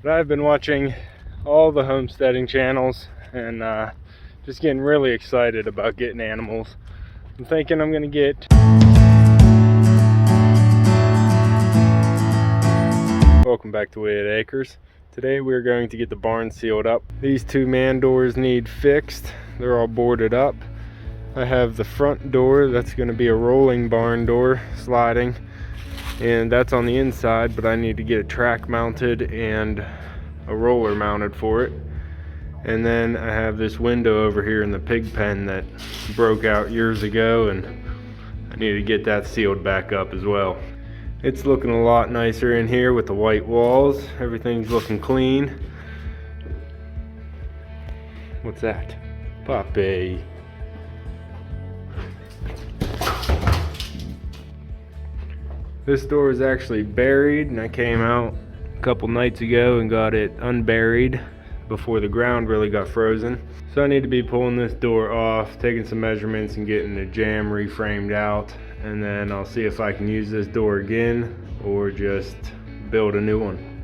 But I've been watching all the homesteading channels and just getting really excited about getting animals. I'm thinking I'm gonna get Welcome back to Whitt Acres. Today we're going to get the barn sealed up. These two man doors need fixed. They're all boarded up. I have the front door that's going to be a rolling barn door, sliding, and that's on the inside, but I need to get a track mounted and a roller mounted for it. And then I have this window over here in the pig pen that broke out years ago, and I need to get that sealed back up as well. It's looking a lot nicer in here with the white walls. Everything's looking clean. What's that? Puppy. This door is actually buried, and I came out a couple nights ago and got it unburied before the ground really got frozen. So I need to be pulling this door off, taking some measurements and getting the jamb reframed out, and then I'll see if I can use this door again or just build a new one.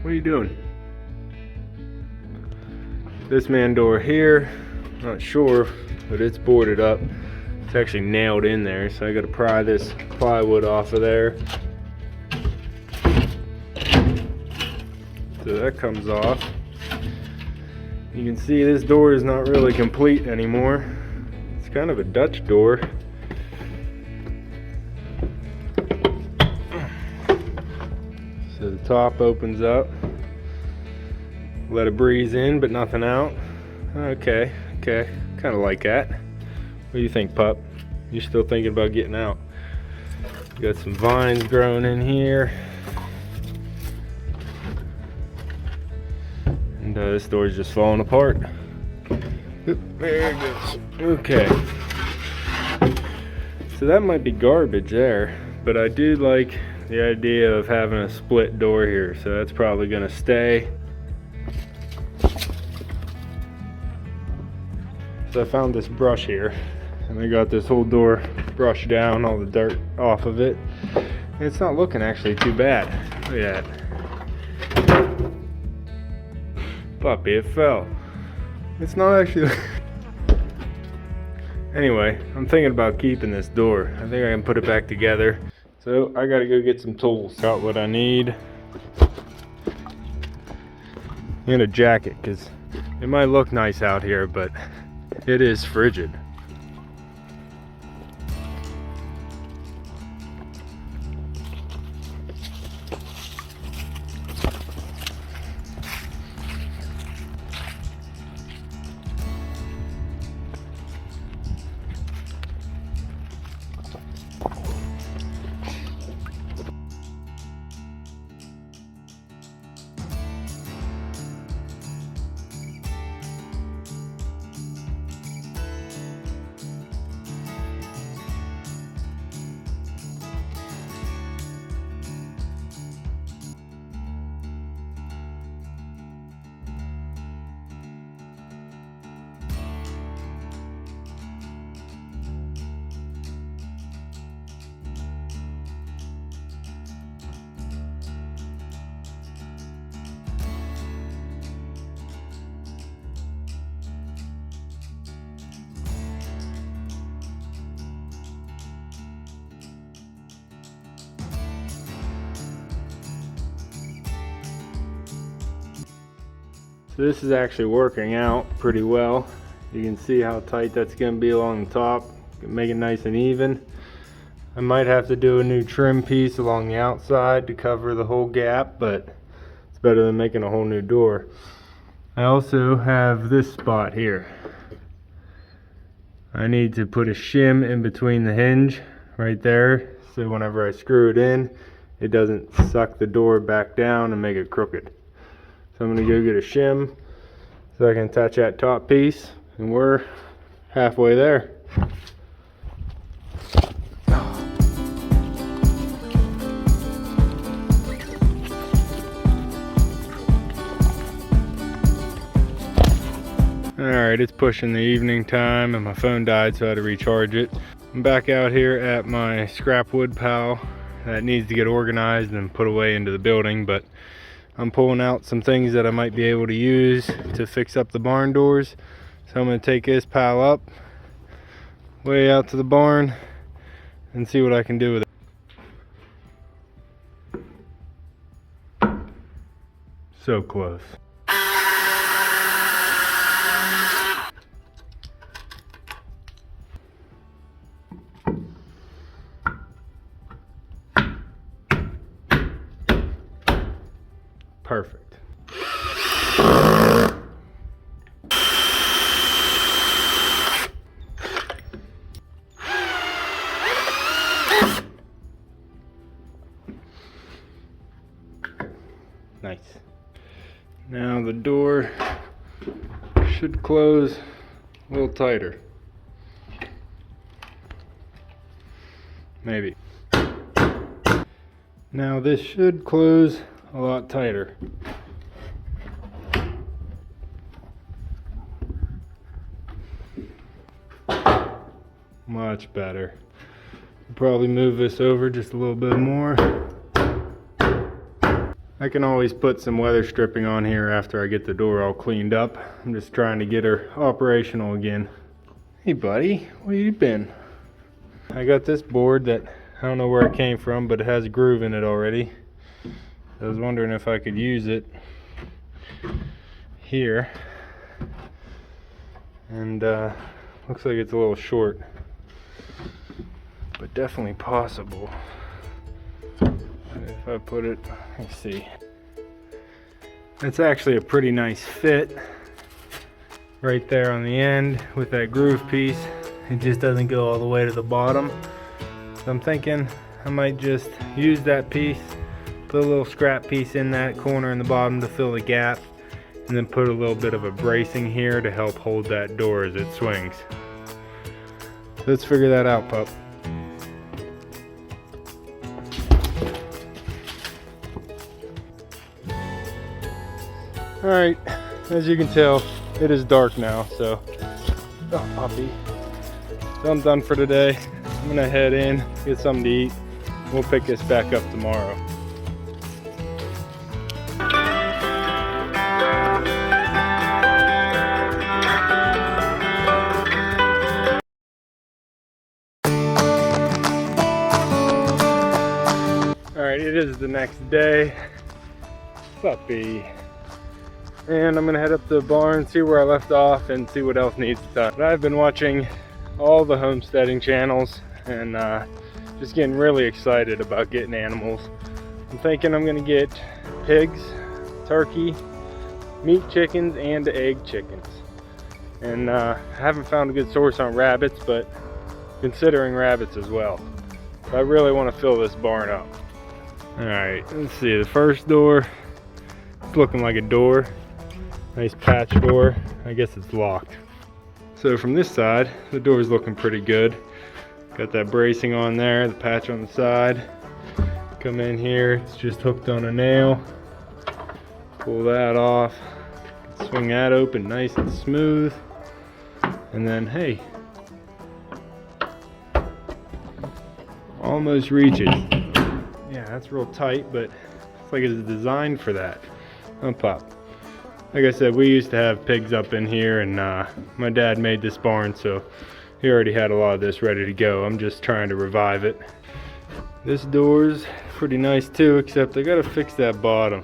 What are you doing? This man door here, not sure, but it's boarded up. It's actually nailed in there, so I gotta pry this plywood off of there. So that comes off. You can see this door is not really complete anymore. It's kind of a Dutch door. So the top opens up. Let a breeze in, but nothing out. Okay, kind of like that. What do you think, pup? You still thinking about getting out? Got some vines growing in here. And this door's just falling apart. Oop, there it goes. Okay. So that might be garbage there, but I do like the idea of having a split door here, so that's probably gonna stay. So I found this brush here, and I got this whole door brushed down, all the dirt off of it. And it's not looking actually too bad. Look at that. Puppy, it fell. It's not actually. Anyway, I'm thinking about keeping this door. I think I can put it back together. So I gotta go get some tools. Got what I need. And a jacket, because it might look nice out here, but it is frigid. So this is actually working out pretty well. You can see how tight that's going to be along the top. Make it nice and even. I might have to do a new trim piece along the outside to cover the whole gap, but it's better than making a whole new door. I also have this spot here. I need to put a shim in between the hinge right there, so whenever I screw it in, it doesn't suck the door back down and make it crooked. So I'm going to go get a shim so I can attach that top piece, and we're halfway there. Alright, it's pushing the evening time and my phone died, so I had to recharge it. I'm back out here at my scrap wood pile that needs to get organized and put away into the building, but I'm pulling out some things that I might be able to use to fix up the barn doors. So I'm going to take this pile up way out to the barn and see what I can do with it. So close. Perfect. Nice. Now the door should close a little tighter. Maybe. Now this should close a lot tighter. Much better. Probably move this over just a little bit more. I can always put some weather stripping on here after I get the door all cleaned up. I'm just trying to get her operational again. Hey buddy, where you been? I got this board that I don't know where it came from, but it has a groove in it already. I was wondering if I could use it here. And looks like it's a little short, but definitely possible. If I put it, let's see. It's actually a pretty nice fit right there on the end with that groove piece. It just doesn't go all the way to the bottom. So I'm thinking I might just use that piece, put a little scrap piece in that corner in the bottom to fill the gap, and then put a little bit of a bracing here to help hold that door as it swings. Let's figure that out, pup. Alright, as you can tell, it is dark now, so oh puppy. So I'm done for today. I'm gonna head in, get something to eat. We'll pick this back up tomorrow. Alright, it is the next day. Puppy. And I'm gonna head up to the barn, see where I left off, and see what else needs done. But I've been watching all the homesteading channels and just getting really excited about getting animals. I'm thinking I'm gonna get pigs, turkey, meat chickens, and egg chickens. And I haven't found a good source on rabbits, but considering rabbits as well. So I really want to fill this barn up. Alright, let's see, the first door, it's looking like a door. Nice patch door. I guess it's locked. So from this side, the door is looking pretty good. Got that bracing on there, the patch on the side. Come in here, it's just hooked on a nail. Pull that off. Swing that open nice and smooth. And then, hey, almost reaches. Yeah, that's real tight, but it's like it's designed for that. Pop. Like I said, we used to have pigs up in here, and my dad made this barn, so he already had a lot of this ready to go. I'm just trying to revive it. This door's pretty nice too, except I gotta fix that bottom.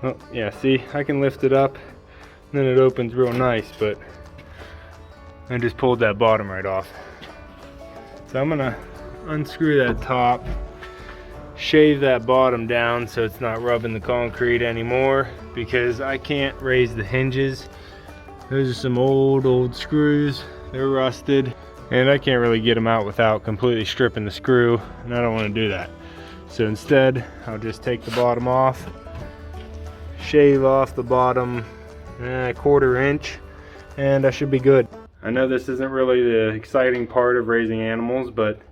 Oh yeah, see, I can lift it up and then it opens real nice, but I just pulled that bottom right off. So I'm gonna unscrew that top, shave that bottom down so it's not rubbing the concrete anymore, because I can't raise the hinges. Those are some old screws. They're rusted, and I can't really get them out without completely stripping the screw, and I don't want to do that. So instead, I'll just take the bottom off, shave off the bottom a 1/4 inch, and I should be good. I know this isn't really the exciting part of raising animals, but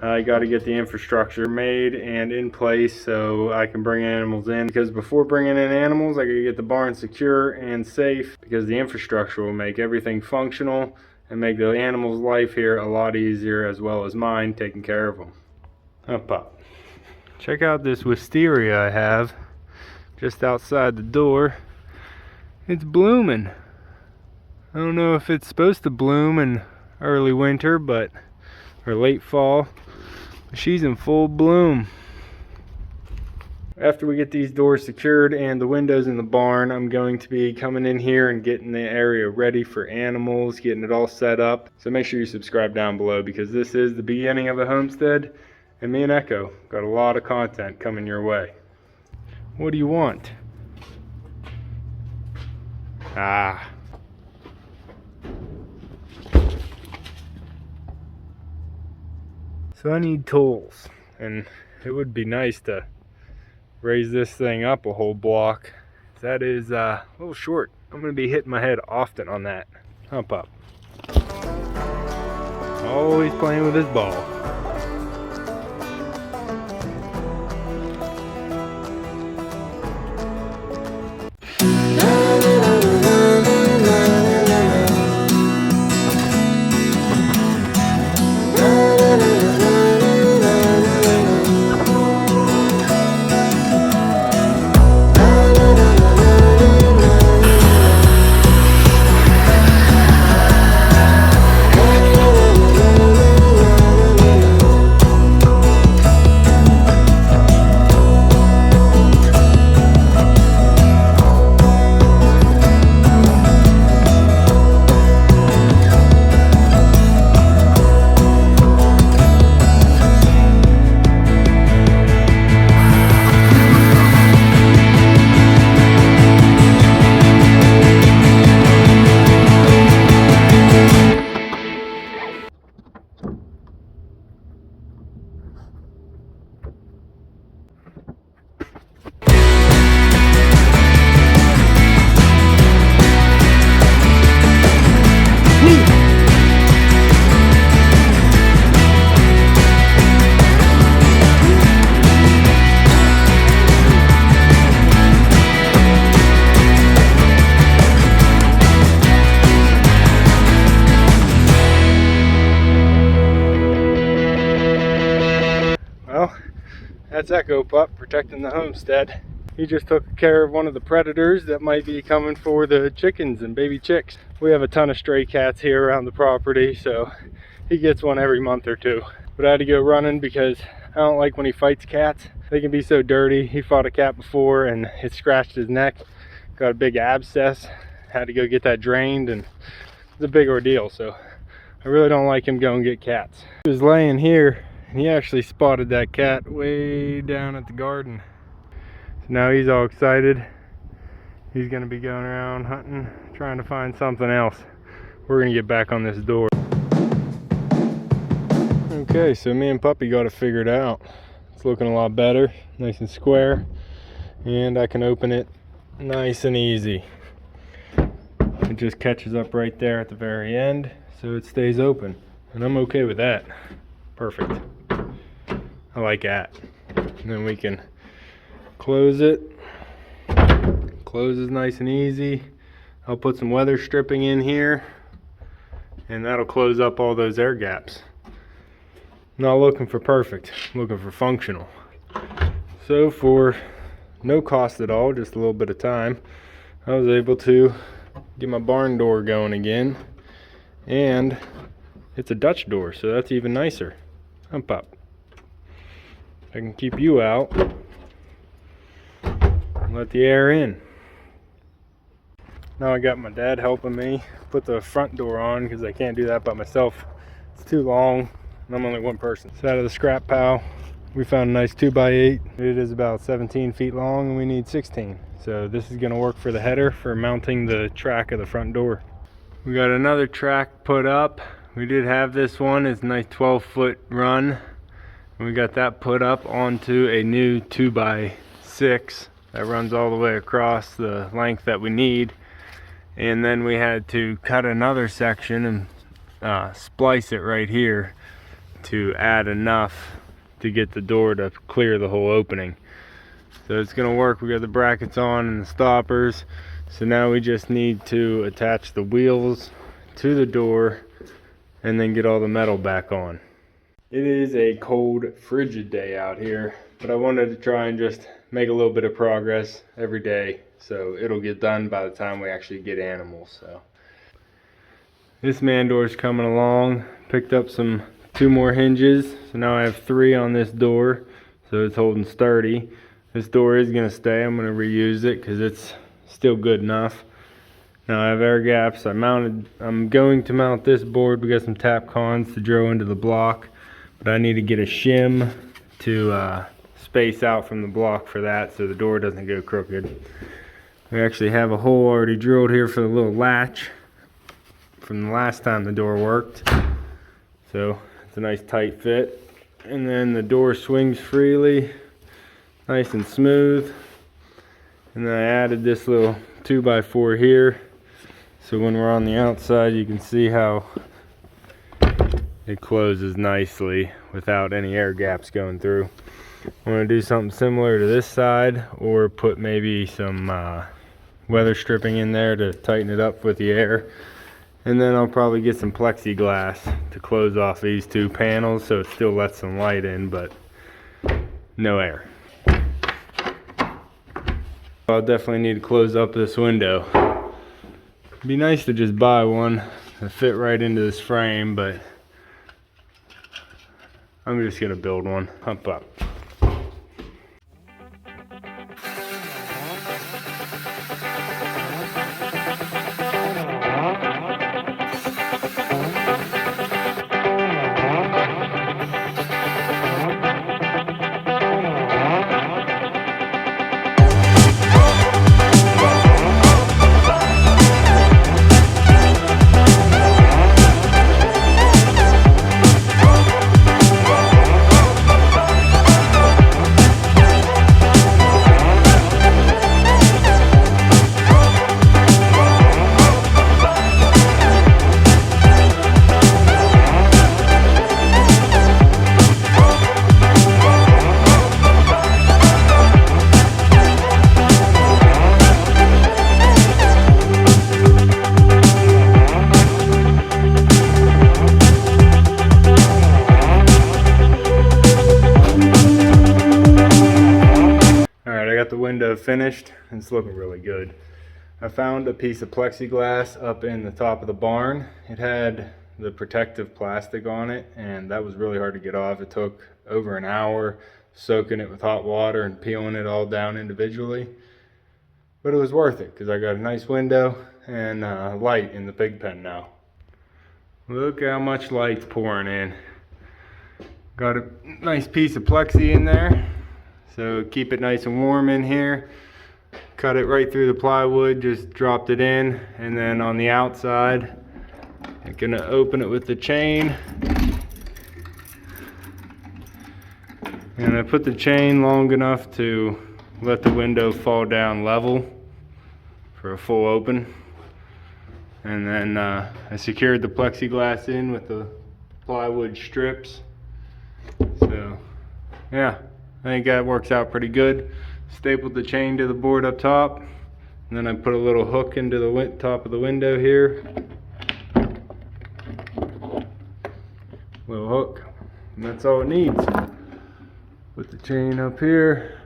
I got to get the infrastructure made and in place so I can bring animals in, because before bringing in animals, I got to get the barn secure and safe, because the infrastructure will make everything functional and make the animals' life here a lot easier, as well as mine taking care of them. Up. Check out this wisteria I have. just outside the door. It's blooming. I don't know if it's supposed to bloom in early winter, or late fall. But she's in full bloom. After we get these doors secured and the windows in the barn, I'm going to be coming in here and getting the area ready for animals, getting it all set up. So make sure you subscribe down below, because this is the beginning of a homestead, and me and Echo got a lot of content coming your way. What do you want? Ah. So I need tools, and it would be nice to raise this thing up a whole block. That is a little short. I'm going to be hitting my head often on that. Hump up. Always playing with his ball. Well, that's Echo Pup protecting the homestead. He just took care of one of the predators that might be coming for the chickens and baby chicks. We have a ton of stray cats here around the property, so he gets one every month or two. But I had to go running because I don't like when he fights cats. They can be so dirty. He fought a cat before and it scratched his neck. Got a big abscess. Had to go get that drained, and it's a big ordeal, so I really don't like him going get cats. He was laying here and he actually spotted that cat way down at the garden. So now he's all excited. He's gonna be going around hunting, trying to find something else. We're gonna get back on this door. Okay, so me and Puppy got it figured out. It's looking a lot better, nice and square, and I can open it nice and easy. It just catches up right there at the very end, so it stays open, and I'm okay with that. Perfect. I like that. And then we can close it. Closes nice and easy. I'll put some weather stripping in here, and that'll close up all those air gaps. Not looking for perfect, I'm looking for functional. So for no cost at all, just a little bit of time, I was able to get my barn door going again, and it's a Dutch door, so that's even nicer. Hump up. I can keep you out and let the air in. Now I got my dad helping me put the front door on because I can't do that by myself. It's too long and I'm only one person. So out of the scrap pile, we found a nice 2x8. It is about 17 feet long and we need 16. So this is gonna work for the header for mounting the track of the front door. We got another track put up. We did have this one. It's a nice 12-foot run. We got that put up onto a new 2x6 that runs all the way across the length that we need. And then we had to cut another section and splice it right here to add enough to get the door to clear the whole opening. So it's gonna work. We got the brackets on and the stoppers. So now we just need to attach the wheels to the door and then get all the metal back on. It is a cold, frigid day out here, but I wanted to try and just make a little bit of progress every day, so it'll get done by the time we actually get animals. So this man door is coming along. Picked up 2 more hinges, so now I have 3 on this door, so it's holding sturdy. This door is going to stay. I'm going to reuse it because it's still good enough. Now I have air gaps. I'm going to mount this board. We got some tap cons to drill into the block, but I need to get a shim to space out from the block for that so the door doesn't go crooked. We actually have a hole already drilled here for the little latch from the last time the door worked. So it's a nice tight fit. And then the door swings freely, nice and smooth. And then I added this little 2x4 here. So when we're on the outside, you can see how it closes nicely without any air gaps going through. I want to do something similar to this side, or put maybe some weather stripping in there to tighten it up with the air. And then I'll probably get some plexiglass to close off these 2 panels so it still lets some light in, but no air. I'll definitely need to close up this window. It'd be nice to just buy one that fit right into this frame, but I'm just gonna build one. Pump up. The window finished, and it's looking really good. I found a piece of plexiglass up in the top of the barn. It had the protective plastic on it, and that was really hard to get off. It took over an hour soaking it with hot water and peeling it all down individually, but it was worth it because I got a nice window and light in the pig pen now. Look how much light's pouring in. Got a nice piece of plexi in there, so keep it nice and warm in here. Cut it right through the plywood, just dropped it in, and then on the outside, I'm gonna open it with the chain. And I put the chain long enough to let the window fall down level for a full open. And then I secured the plexiglass in with the plywood strips. So yeah, I think that works out pretty good. Stapled the chain to the board up top, and then I put a little hook into the top of the window here. Little hook, and that's all it needs. Put the chain up here.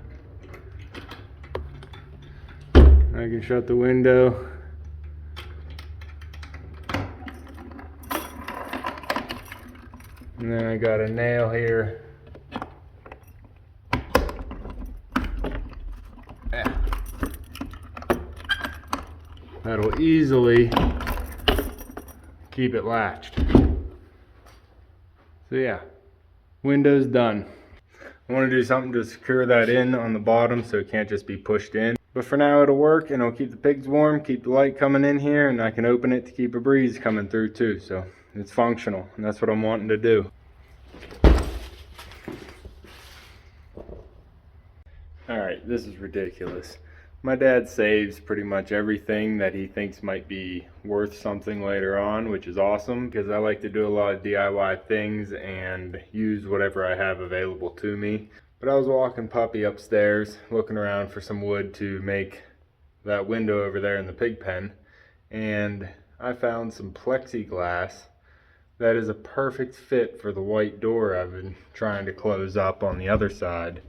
I can shut the window. And then I got a nail here. That'll easily keep it latched. So yeah, window's done. I want to do something to secure that in on the bottom so it can't just be pushed in. But for now it'll work, and it'll keep the pigs warm, keep the light coming in here, and I can open it to keep a breeze coming through too. So it's functional, and that's what I'm wanting to do. Alright, this is ridiculous. My dad saves pretty much everything that he thinks might be worth something later on, which is awesome because I like to do a lot of DIY things and use whatever I have available to me. But I was walking Puppy upstairs looking around for some wood to make that window over there in the pig pen, and I found some plexiglass that is a perfect fit for the white door I've been trying to close up on the other side.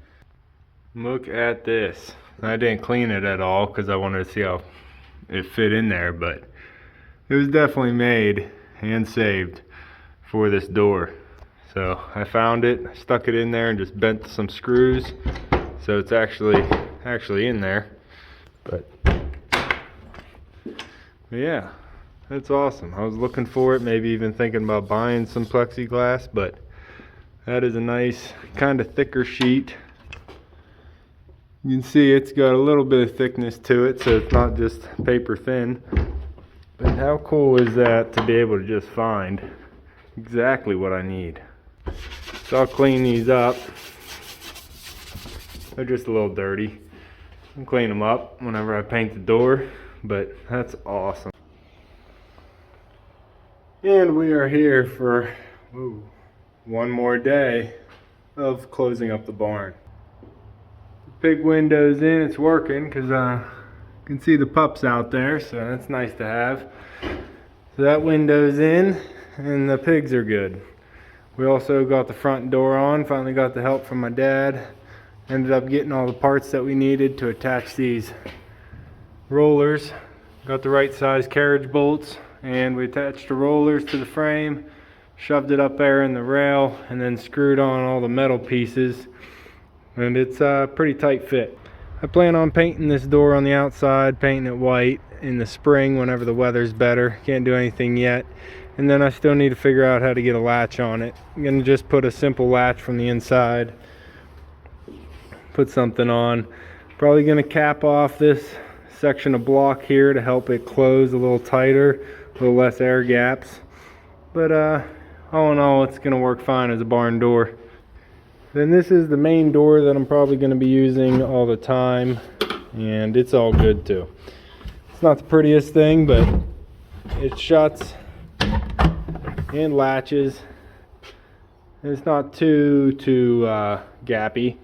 Look at this. I didn't clean it at all because I wanted to see how it fit in there, but it was definitely made and saved for this door. So I found it, stuck it in there, and just bent some screws, so it's actually in there. But yeah, that's awesome. I was looking for it, maybe even thinking about buying some plexiglass, but that is a nice kind of thicker sheet. You can see it's got a little bit of thickness to it, so it's not just paper thin. But how cool is that to be able to just find exactly what I need? So I'll clean these up. They're just a little dirty. I'll clean them up whenever I paint the door, but that's awesome. And we are here for one more day of closing up the barn. Big windows in, it's working because I can see the pups out there, so that's nice to have. So that window's in and the pigs are good. We also got the front door on, finally got the help from my dad. Ended up getting all the parts that we needed to attach these rollers. Got the right size carriage bolts, and we attached the rollers to the frame, shoved it up there in the rail, and then screwed on all the metal pieces. And it's a pretty tight fit. I plan on painting this door on the outside, painting it white in the spring whenever the weather's better. Can't do anything yet. And then I still need to figure out how to get a latch on it. I'm gonna just put a simple latch from the inside, put something on. Probably gonna cap off this section of block here to help it close a little tighter, a little less air gaps. But all in all, it's gonna work fine as a barn door. Then this is the main door that I'm probably going to be using all the time, and it's all good too. It's not the prettiest thing, but it shuts and latches. It's not too gappy.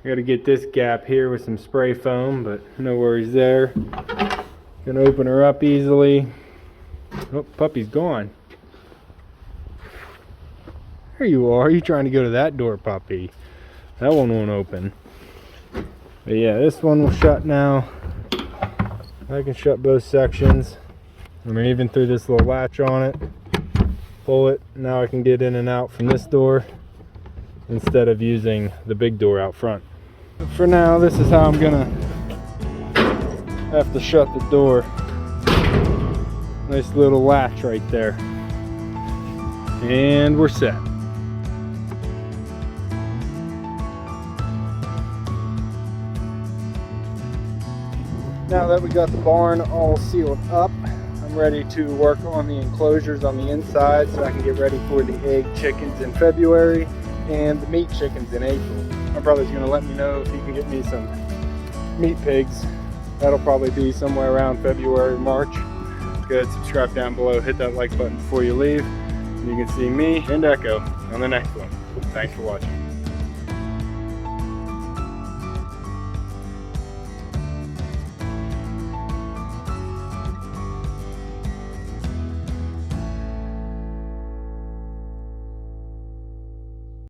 I got to get this gap here with some spray foam, but no worries there. Gonna open her up easily. Oh, puppy's gone. There you are. You trying to go to that door, puppy? That one won't open. But yeah, this one will shut now. I can shut both sections. I mean, even through this little latch on it. Pull it. Now I can get in and out from this door instead of using the big door out front. But for now, this is how I'm gonna have to shut the door. Nice little latch right there. And we're set. Now that we got the barn all sealed up, I'm ready to work on the enclosures on the inside so I can get ready for the egg chickens in February and the meat chickens in April. My brother's going to let me know if he can get me some meat pigs. That'll probably be somewhere around February, March. Go ahead, subscribe down below, hit that like button before you leave, and you can see me and Echo on the next one. Thanks for watching.